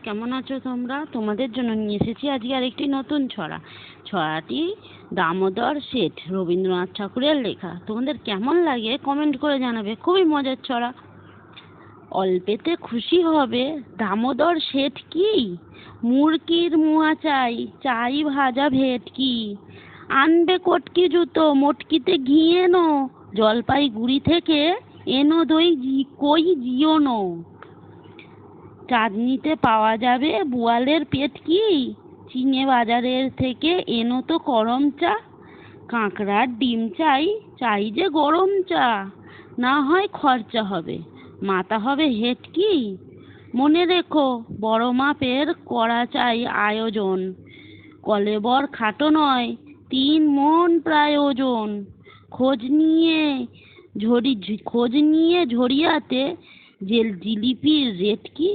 কেমন আছো তোমরা? তোমাদের জন্য নিয়ে এসেছি আজকে আরেকটি নতুন ছড়া। ছড়াটি দামোদর শেঠ, রবীন্দ্রনাথ ঠাকুরের লেখা। তোমাদের কেমন লাগে কমেন্ট করে জানাবে। খুবই মজার ছড়া। অল্পেতে খুশি হবে দামোদর শেঠ কি? মুরগির মুয়া চাই, চাই ভাজা ভেটকি। আনবে কটকি জুতো, মটকিতে ঘি এনো। জলপাইগুড়ি থেকে এনো দই কই জিওনো। চাঁদনিতে পাওয়া যাবে বোয়ালের পেটকি। চিনে বাজারের থেকে এনো তো করম চা। কাঁকড়ার ডিম চাই, চাই যে গরম চা। না হয় খরচা হবে, মাথা হবে হেঁটকি। মনে রেখো বড় মাপের করা চাই আয়োজন। কলেবর খাটো নয়, 3 মণ প্রায় ওজন। খোঁজ নিয়ে ঝরিয়াতে জিলিপির রেট কি?